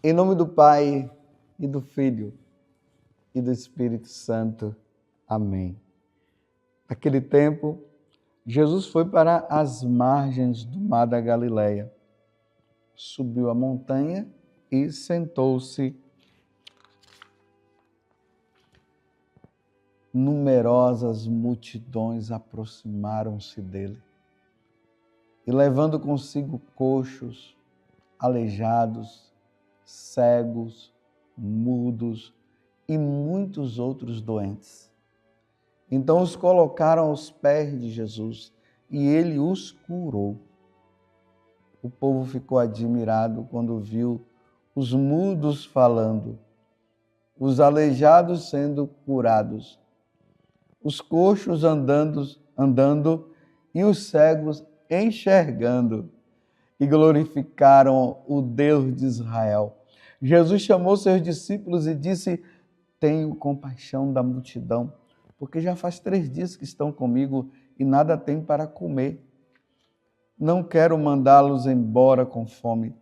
Em nome do Pai, e do Filho, e do Espírito Santo. Amém. Naquele tempo, Jesus foi para as margens do mar da Galileia, subiu a montanha e sentou-se. Numerosas multidões aproximaram-se dele e, levando consigo coxos, aleijados, cegos, mudos e muitos outros doentes. Então os colocaram aos pés de Jesus e ele os curou. O povo ficou admirado quando viu os mudos falando, os aleijados sendo curados, os coxos andando e os cegos enxergando, e glorificaram o Deus de Israel. Jesus chamou seus discípulos e disse: tenho compaixão da multidão, porque já faz 3 dias que estão comigo e nada têm para comer. Não quero mandá-los embora com fome,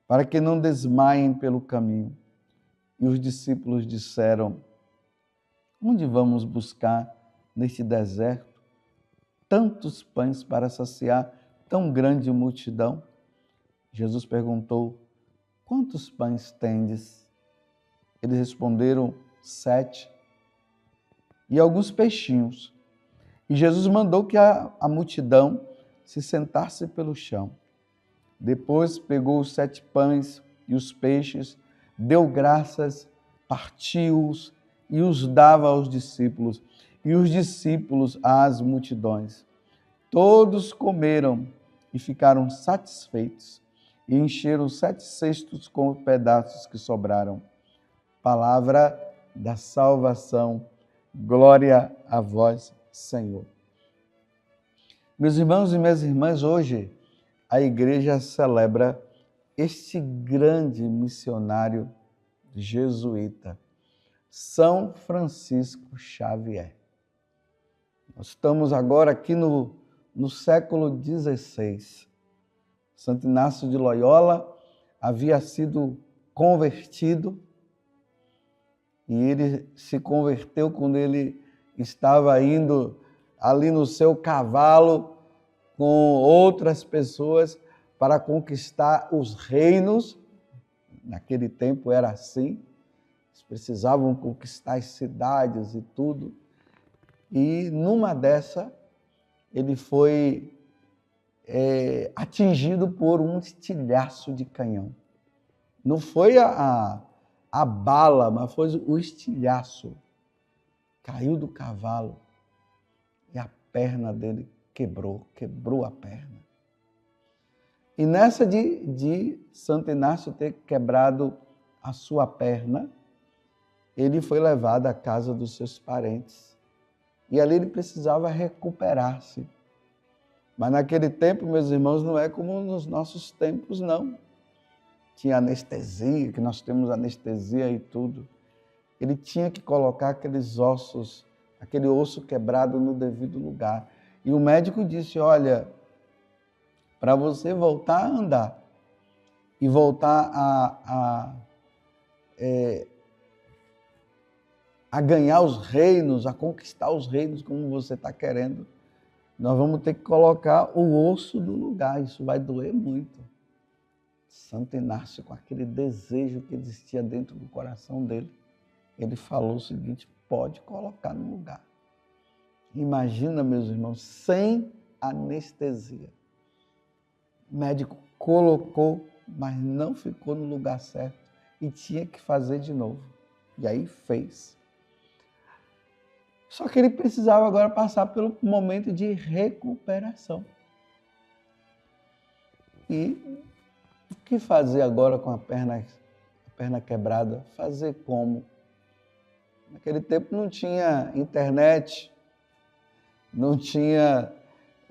para que não desmaiem pelo caminho. E os discípulos disseram: onde vamos buscar neste deserto tantos pães para saciar tão grande multidão? Jesus perguntou: quantos pães tendes? Eles responderam: 7. E alguns peixinhos. E Jesus mandou que a multidão se sentasse pelo chão. Depois pegou os 7 pães e os peixes, deu graças, partiu-os e os dava aos discípulos. E os discípulos às multidões. Todos comeram e ficaram satisfeitos. E encheram 7 cestos com os pedaços que sobraram. Palavra da salvação. Glória a vós, Senhor. Meus irmãos e minhas irmãs, hoje a igreja celebra este grande missionário jesuíta, São Francisco Xavier. Nós estamos agora aqui no século XVI. Santo Inácio de Loyola havia sido convertido e ele se converteu quando ele estava indo ali no seu cavalo com outras pessoas para conquistar os reinos. Naquele tempo era assim, eles precisavam conquistar as cidades e tudo. E numa dessa, ele foi atingido por um estilhaço de canhão. Não foi a bala, mas foi o estilhaço. Caiu do cavalo e a perna dele quebrou a perna. E nessa de Santo Inácio ter quebrado a sua perna, ele foi levado à casa dos seus parentes. E ali ele precisava recuperar-se. Mas naquele tempo, meus irmãos, não é como nos nossos tempos, não. Tinha anestesia, que nós temos anestesia e tudo. Ele tinha que colocar aqueles ossos, aquele osso quebrado no devido lugar. E o médico disse: olha, para você voltar a andar e voltar a ganhar os reinos, a conquistar os reinos como você está querendo, nós vamos ter que colocar o osso no lugar. Isso vai doer muito. Santo Inácio, com aquele desejo que existia dentro do coração dele, ele falou o seguinte: pode colocar no lugar. Imagina, meus irmãos, sem anestesia. O médico colocou, mas não ficou no lugar certo e tinha que fazer de novo. E aí fez. Só que ele precisava agora passar pelo momento de recuperação. E o que fazer agora com a perna quebrada? Fazer como? Naquele tempo não tinha internet, não tinha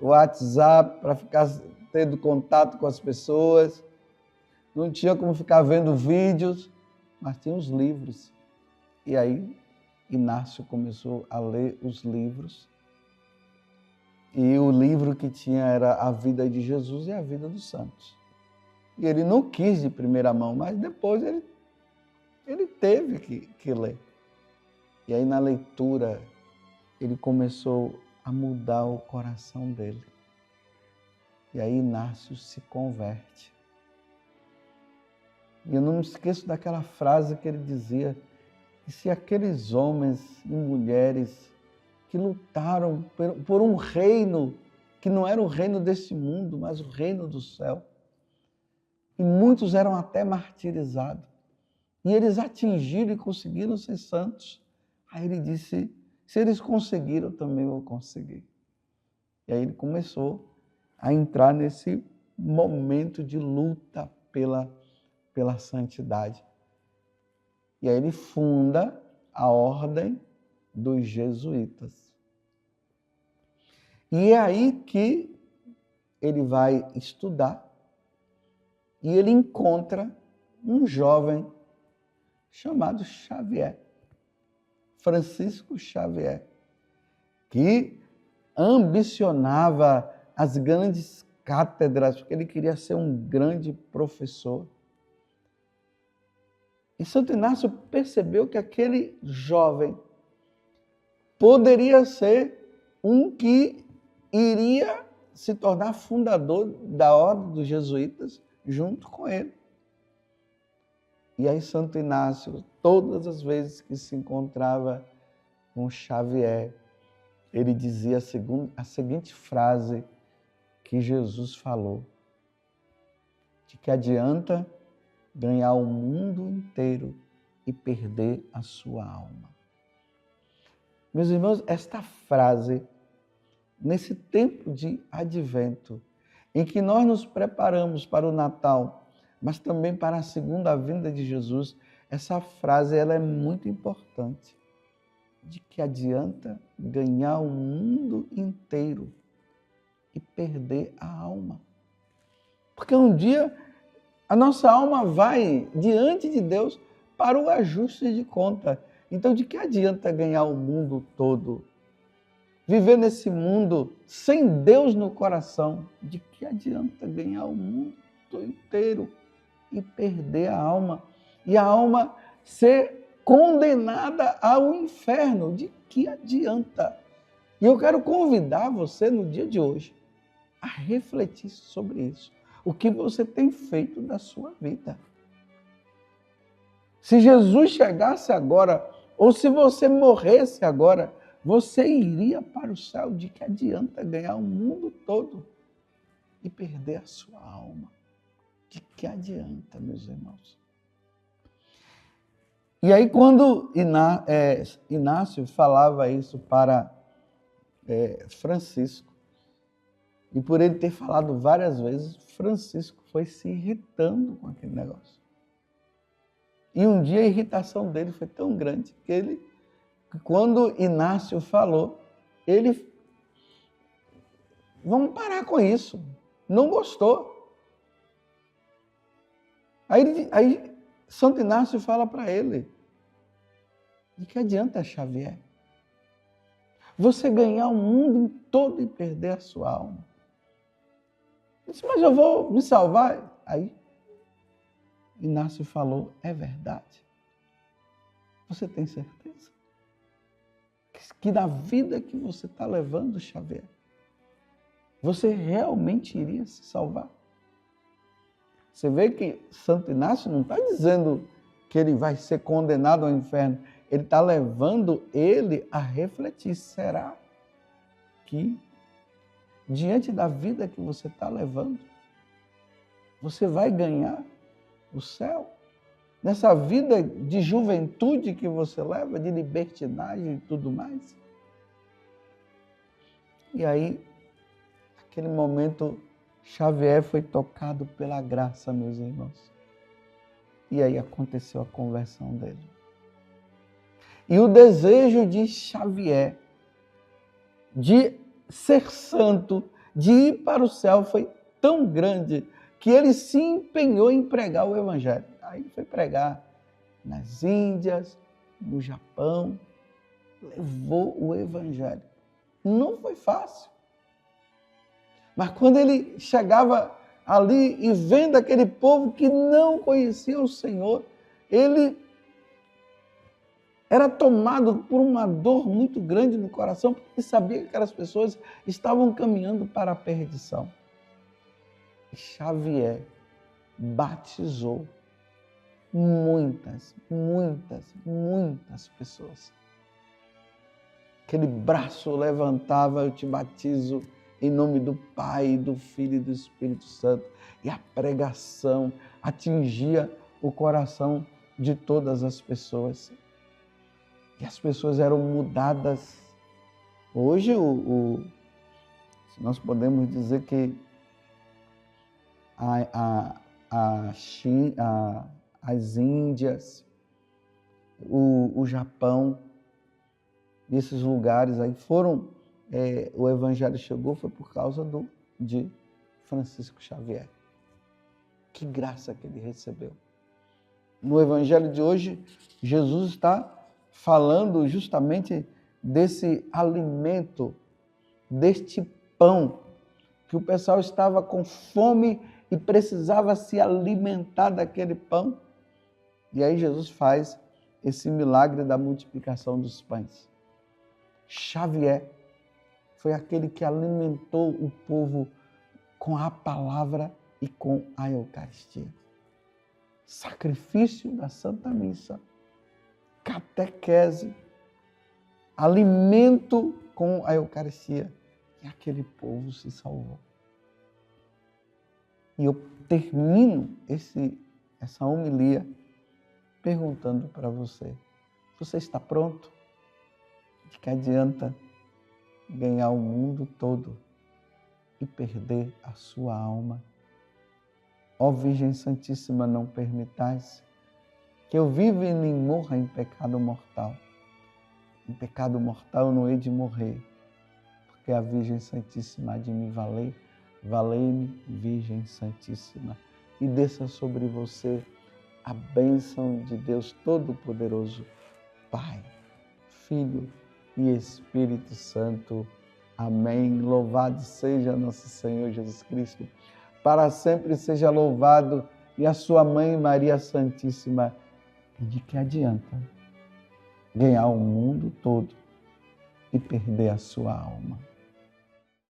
WhatsApp para ficar tendo contato com as pessoas, não tinha como ficar vendo vídeos, mas tinha os livros. E aí Inácio começou a ler os livros. E o livro que tinha era a vida de Jesus e a vida dos santos. E ele não quis de primeira mão, mas depois ele teve que ler. E aí na leitura ele começou a mudar o coração dele. E aí Inácio se converte. E eu não me esqueço daquela frase que ele dizia, que se aqueles homens e mulheres que lutaram por um reino que não era o reino desse mundo, mas o reino do céu, e muitos eram até martirizados, e eles atingiram e conseguiram ser santos. Aí ele disse, se eles conseguiram, eu também vou conseguir. E aí ele começou a entrar nesse momento de luta pela santidade. E aí ele funda a ordem dos jesuítas. E é aí que ele vai estudar e ele encontra um jovem chamado Xavier, Francisco Xavier, que ambicionava as grandes cátedras, porque ele queria ser um grande professor. E Santo Inácio percebeu que aquele jovem poderia ser um que iria se tornar fundador da ordem dos jesuítas junto com ele. E aí Santo Inácio, todas as vezes que se encontrava com Xavier, ele dizia a seguinte frase que Jesus falou: de que adianta ganhar o mundo inteiro e perder a sua alma. Meus irmãos, esta frase, nesse tempo de advento, em que nós nos preparamos para o Natal, mas também para a segunda vinda de Jesus, essa frase ela é muito importante. De que adianta ganhar o mundo inteiro e perder a alma? Porque um dia a nossa alma vai diante de Deus para o ajuste de conta. Então, de que adianta ganhar o mundo todo? Viver nesse mundo sem Deus no coração? De que adianta ganhar o mundo inteiro e perder a alma? E a alma ser condenada ao inferno? De que adianta? E eu quero convidar você no dia de hoje a refletir sobre isso. O que você tem feito da sua vida? Se Jesus chegasse agora, ou se você morresse agora, você iria para o céu? De que adianta ganhar o mundo todo e perder a sua alma? De que adianta, meus irmãos? E aí, quando Inácio falava isso para Francisco, e por ele ter falado várias vezes, Francisco foi se irritando com aquele negócio. E um dia a irritação dele foi tão grande que quando Inácio falou, ele, vamos parar com isso, não gostou. Aí Santo Inácio fala para ele, de que adianta, Xavier? Você ganhar o mundo todo e perder a sua alma. Ele disse, mas eu vou me salvar. Aí Inácio falou, é verdade. Você tem certeza? Que na vida que você está levando, Xavier, você realmente iria se salvar? Você vê que Santo Inácio não está dizendo que ele vai ser condenado ao inferno. Ele está levando ele a refletir. Será que, diante da vida que você está levando, você vai ganhar o céu? Nessa vida de juventude que você leva, de libertinagem e tudo mais? E aí, naquele momento, Xavier foi tocado pela graça, meus irmãos. E aí aconteceu a conversão dele. E o desejo de Xavier de ser santo, de ir para o céu, foi tão grande que ele se empenhou em pregar o Evangelho. Aí ele foi pregar nas Índias, no Japão, levou o evangelho. Não foi fácil. Mas quando ele chegava ali e vendo aquele povo que não conhecia o Senhor, ele era tomado por uma dor muito grande no coração, porque sabia que aquelas pessoas estavam caminhando para a perdição. E Xavier batizou muitas pessoas. Aquele braço levantava, eu te batizo em nome do Pai, do Filho e do Espírito Santo. E a pregação atingia o coração de todas as pessoas. E as pessoas eram mudadas. Hoje, nós podemos dizer que as Índias, o Japão, esses lugares aí foram, o evangelho chegou foi por causa de Francisco Xavier. Que graça que ele recebeu. No evangelho de hoje, Jesus está falando justamente desse alimento, deste pão, que o pessoal estava com fome e precisava se alimentar daquele pão. E aí Jesus faz esse milagre da multiplicação dos pães. Xavier foi aquele que alimentou o povo com a palavra e com a Eucaristia. Sacrifício da Santa Missa, catequese, alimento com a Eucaristia. E aquele povo se salvou. E eu termino essa homilia perguntando para você: você está pronto? De que adianta ganhar o mundo todo e perder a sua alma? Ó Virgem Santíssima, não permitais que eu viva e nem morra em pecado mortal. Em pecado mortal eu não hei de morrer, porque a Virgem Santíssima há de me valer. Valei-me, Virgem Santíssima, e desça sobre você a bênção de Deus Todo-Poderoso, Pai, Filho e Espírito Santo. Amém. Louvado seja nosso Senhor Jesus Cristo. Para sempre seja louvado. E a sua mãe Maria Santíssima. De que adianta ganhar o mundo todo e perder a sua alma?